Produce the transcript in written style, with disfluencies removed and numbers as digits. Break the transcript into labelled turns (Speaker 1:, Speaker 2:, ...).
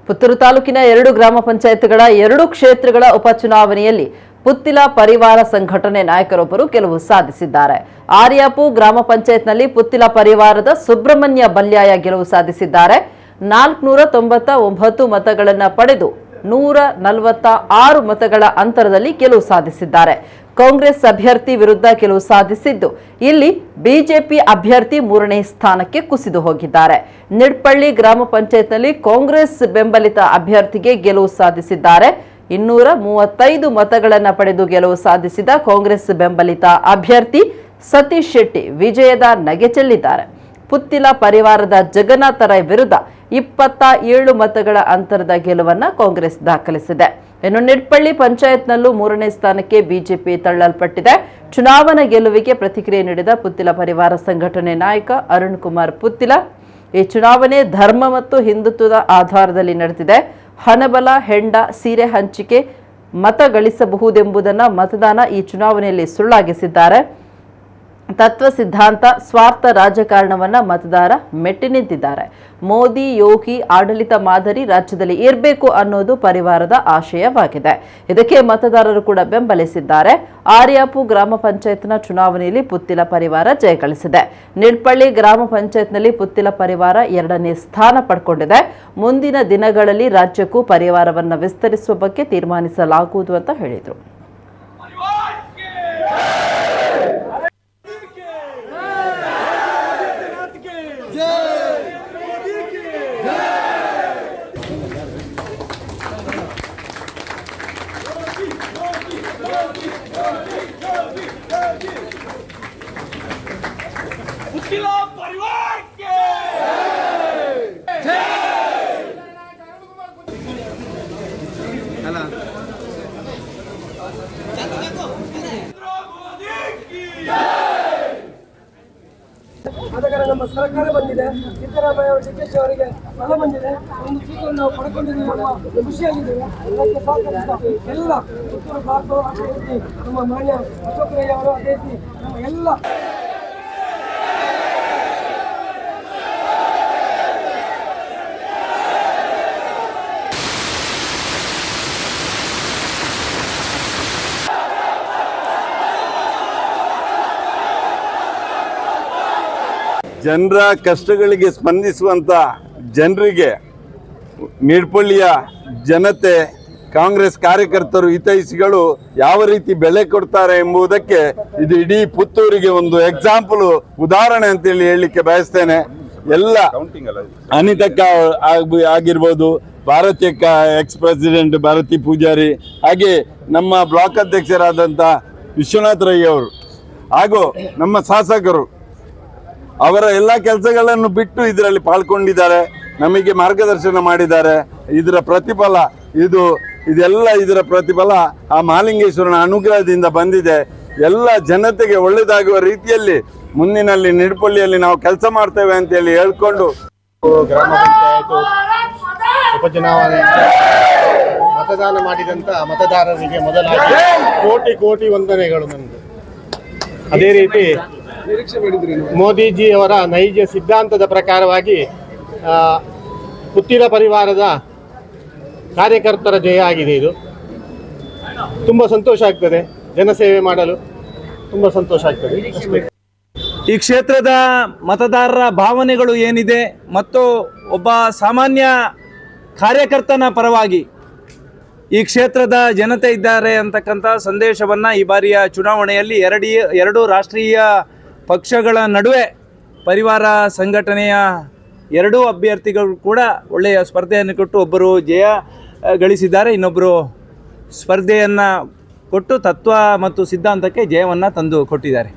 Speaker 1: ಪುತ್ತೂರು ತಾಲೂಕಿನ 2 ಗ್ರಾಮ ಪಂಚಾಯತ್ಗಳ 2 ಕ್ಷೇತ್ರಗಳ ಉಪಚುನಾವಣೆಯಲ್ಲಿ ಪುತ್ತಿಲ ಪರಿವಾರ ಸಂಘಟನೆ ನಾಯಕರೊಬ್ಬರು ಗೆಲುವು ಸಾಧಿಸಿದ್ದಾರೆ. ಆರ್ಯಾಪು ಗ್ರಾಮ ಪಂಚಾಯತ್ನಲ್ಲಿ ಪುತ್ತಿಲ ಪರಿವಾರದ ಸುಬ್ರಹ್ಮಣ್ಯ ಬಲ್ಯಾಯ ಗೆಲುವು ಸಾಧಿಸಿದ್ದಾರೆ. 499 ಮತಗಳನ್ನು ಪಡೆದು 146 ಮತಗಳ ಅಂತರದಲ್ಲಿ ಗೆಲುವು ಸಾಧಿಸಿದ್ದಾರೆ. ಕಾಂಗ್ರೆಸ್ ಅಭ್ಯರ್ಥಿ ವಿರುದ್ಧ ಗೆಲುವು ಸಾಧಿಸಿದ್ದು ಇಲ್ಲಿ ಬಿಜೆಪಿ ಅಭ್ಯರ್ಥಿ 3ನೇ ಸ್ಥಾನಕ್ಕೆ ಕುಸಿದು ಹೋಗಿದ್ದಾರೆ. ನಿಡ್ಪಳ್ಳಿ ಗ್ರಾಮ ಪಂಚಾಯತ್ನಲ್ಲಿ ಕಾಂಗ್ರೆಸ್ ಬೆಂಬಲಿತ ಅಭ್ಯರ್ಥಿಗೆ ಗೆಲುವು ಸಾಧಿಸಿದ್ದಾರೆ. 235 ಮತಗಳನ್ನು ಪಡೆದು ಗೆಲುವು ಸಾಧಿಸಿದ ಕಾಂಗ್ರೆಸ್ ಬೆಂಬಲಿತ ಅಭ್ಯರ್ಥಿ ಸತೀಶ್ ಶೆಟ್ಟಿ ವಿಜಯದ ನಗೆ ಚೆಲ್ಲಿದ್ದಾರೆ. ಪುತ್ತಿಲ ಪರಿವಾರದ ಜಗನ್ನಾಥ ರೈ ವಿರುದ್ಧ 27 ಮತಗಳ ಅಂತರದ ಗೆಲುವನ್ನು ಕಾಂಗ್ರೆಸ್ ದಾಖಲಿಸಿದೆ. ಇನ್ನು ನಿಡ್ಪಳ್ಳಿ ಪಂಚಾಯತ್ನಲ್ಲೂ 3ನೇ ಸ್ಥಾನಕ್ಕೆ ಬಿಜೆಪಿ ತಳ್ಳಲ್ಪಟ್ಟಿದೆ. ಚುನಾವಣಾ ಗೆಲುವಿಗೆ ಪ್ರತಿಕ್ರಿಯೆ ನೀಡಿದ ಪುತ್ತಿಲ ಪರಿವಾರ ಸಂಘಟನೆ ನಾಯಕ ಅರುಣ್ ಕುಮಾರ್ ಪುತ್ತಿಲ, ಈ ಚುನಾವಣೆ ಧರ್ಮ ಮತ್ತು ಹಿಂದುತ್ವದ ಆಧಾರದಲ್ಲಿ ನಡೆದಿದೆ. ಹಣಬಲ, ಹೆಂಡ, ಸೀರೆ ಹಂಚಿಕೆ ಮತ ಗಳಿಸಬಹುದೆಂಬುದನ್ನು ಮತದಾನ ಈ ಚುನಾವಣೆಯಲ್ಲಿ ಸುಳ್ಳಾಗಿಸಿದ್ದಾರೆ. ತತ್ವ ಸಿದ್ಧಾಂತ, ಸ್ವಾರ್ಥ ರಾಜಕಾರಣವನ್ನ ಮತದಾರ ಮೆಟ್ಟಿ ನಿಂತಿದ್ದಾರೆ. ಮೋದಿ ಯೋಗಿ ಆಡಳಿತ ಮಾದರಿ ರಾಜ್ಯದಲ್ಲಿ ಇರಬೇಕು ಅನ್ನೋದು ಪರಿವಾರದ ಆಶಯವಾಗಿದೆ. ಇದಕ್ಕೆ ಮತದಾರರು ಕೂಡ ಬೆಂಬಲಿಸಿದ್ದಾರೆ. ಆರ್ಯಾಪು ಗ್ರಾಮ ಪಂಚಾಯತ್ನ ಚುನಾವಣೆಯಲ್ಲಿ ಪುತ್ತಿಲ ಪರಿವಾರ ಜಯಗಳಿಸಿದೆ. ನಿಡ್ಪಳ್ಳಿ ಗ್ರಾಮ ಪಂಚಾಯತ್ನಲ್ಲಿ ಪುತ್ತಿಲ ಪರಿವಾರ 2ನೇ ಸ್ಥಾನ ಪಡ್ಕೊಂಡಿದೆ. ಮುಂದಿನ ದಿನಗಳಲ್ಲಿ ರಾಜ್ಯಕ್ಕೂ ಪರಿವಾರವನ್ನು ವಿಸ್ತರಿಸುವ ಬಗ್ಗೆ ತೀರ್ಮಾನಿಸಲಾಗುವುದು ಅಂತ ಹೇಳಿದರು.
Speaker 2: ಆದ ಕಾರಣ ನಮ್ಮ ಸರ್ಕಾರ ಬಂದಿದೆ. ಸಿದ್ದರಾಮಯ್ಯ ಅವರು ಡಿಕೆಶಿ ಅವರಿಗೆ ಬಲ ಬಂದಿದೆ. ಒಂದು ಸೀಟನ್ನು ನಾವು ಪಡ್ಕೊಂಡಿದ್ದೀವಿ, ನಮ್ಮ ಖುಷಿಯಾಗಿದ್ದೇವೆ. ಅದಕ್ಕೆ ಸಹಕರಿಸಿದ ಎಲ್ಲ ಪುತ್ತೂರು ಬ್ಲಾಕ್ ಅದೇ ರೀತಿ ನಮ್ಮ ಮಾನ್ಯ ಅಶೋಕ್ ರೈ ಅವರು, ಅದೇ ರೀತಿ ನಮ್ಮ ಎಲ್ಲ
Speaker 3: ಜನರ ಕಷ್ಟಗಳಿಗೆ ಸ್ಪಂದಿಸುವಂಥ ಜನರಿಗೆ ನಿಡ್ಪಳ್ಳಿಯ ಜನತೆ, ಕಾಂಗ್ರೆಸ್ ಕಾರ್ಯಕರ್ತರು, ಹಿತೈಷಿಗಳು ಯಾವ ರೀತಿ ಬೆಲೆ ಕೊಡ್ತಾರೆ ಎಂಬುದಕ್ಕೆ ಇದು ಇಡೀ ಪುತ್ತೂರಿಗೆ ಒಂದು ಎಕ್ಸಾಂಪಲ್, ಉದಾಹರಣೆ ಅಂತೇಳಿ ಹೇಳಲಿಕ್ಕೆ ಬಯಸ್ತೇನೆ. ಎಲ್ಲ ಅನಿತಕ್ಕ ಆಗಿರ್ಬೋದು, ಭಾರತೀಯ ಎಕ್ಸ್ ಪ್ರೆಸಿಡೆಂಟ್ ಭಾರತಿ ಪೂಜಾರಿ, ಹಾಗೆ ನಮ್ಮ ಬ್ಲಾಕ್ ಅಧ್ಯಕ್ಷರಾದಂಥ ವಿಶ್ವನಾಥ್ ರೈ ಅವರು, ಹಾಗೂ ನಮ್ಮ ಶಾಸಕರು ಅವರ ಎಲ್ಲ ಕೆಲಸಗಳನ್ನು ಬಿಟ್ಟು ಇದರಲ್ಲಿ ಪಾಲ್ಗೊಂಡಿದ್ದಾರೆ, ನಮಗೆ ಮಾರ್ಗದರ್ಶನ ಮಾಡಿದ್ದಾರೆ. ಇದರ ಪ್ರತಿಫಲ ಇದರ ಪ್ರತಿಫಲ ಆ ಮಹಾಲಿಂಗೇಶ್ವರನ ಅನುಗ್ರಹದಿಂದ ಬಂದಿದೆ. ಎಲ್ಲ ಜನತೆಗೆ ಒಳ್ಳೆಯದಾಗುವ ರೀತಿಯಲ್ಲಿ ಮುಂದಿನಲ್ಲಿ ನಿಡ್ಪಳ್ಳಿಯಲ್ಲಿ ನಾವು ಕೆಲಸ ಮಾಡ್ತೇವೆ ಅಂತೇಳಿ ಹೇಳ್ಕೊಂಡು
Speaker 4: ಗ್ರಾಮ ಪಂಚಾಯತ್ ಉಪಚುನಾವಣೆ ಮತದಾನ ಮಾಡಿದಂಥ ಮತದಾರರಿಗೆ ಮೊದಲಾಗಿ ಕೋಟಿ ಕೋಟಿ ವಂದನೆಗಳು ನನಗೆ. ಅದೇ ರೀತಿ ಮೋದಿಜಿಯವರ ನೈಜ ಸಿದ್ಧಾಂತದ ಪ್ರಕಾರವಾಗಿ ಪುತ್ತಿಲ ಪರಿವಾರದ ಕಾರ್ಯಕರ್ತರ ಜಯ ಆಗಿದೆ. ಇದು ತುಂಬ ಸಂತೋಷ ಆಗ್ತದೆ. ಜನಸೇವೆ ಮಾಡಲು ತುಂಬ ಸಂತೋಷ ಆಗ್ತದೆ.
Speaker 5: ಈ ಕ್ಷೇತ್ರದ ಮತದಾರರ ಭಾವನೆಗಳು ಏನಿದೆ ಮತ್ತು ಒಬ್ಬ ಸಾಮಾನ್ಯ ಕಾರ್ಯಕರ್ತನ ಪರವಾಗಿ ಈ ಕ್ಷೇತ್ರದ ಜನತೆ ಇದ್ದಾರೆ ಅಂತಕ್ಕಂಥ ಸಂದೇಶವನ್ನು ಈ ಬಾರಿಯ ಚುನಾವಣೆಯಲ್ಲಿ ಎರಡು ರಾಷ್ಟ್ರೀಯ ಪಕ್ಷಗಳ ನಡುವೆ ಪರಿವಾರ ಸಂಘಟನೆಯ 2 ಅಭ್ಯರ್ಥಿಗಳು ಕೂಡ ಒಳ್ಳೆಯ ಸ್ಪರ್ಧೆಯನ್ನು ಕೊಟ್ಟು ಒಬ್ಬರು ಜಯ ಗಳಿಸಿದ್ದಾರೆ, ಇನ್ನೊಬ್ಬರು ಸ್ಪರ್ಧೆಯನ್ನು ಕೊಟ್ಟು ತತ್ವ ಮತ್ತು ಸಿದ್ಧಾಂತಕ್ಕೆ ಜಯವನ್ನು ತಂದು ಕೊಟ್ಟಿದ್ದಾರೆ.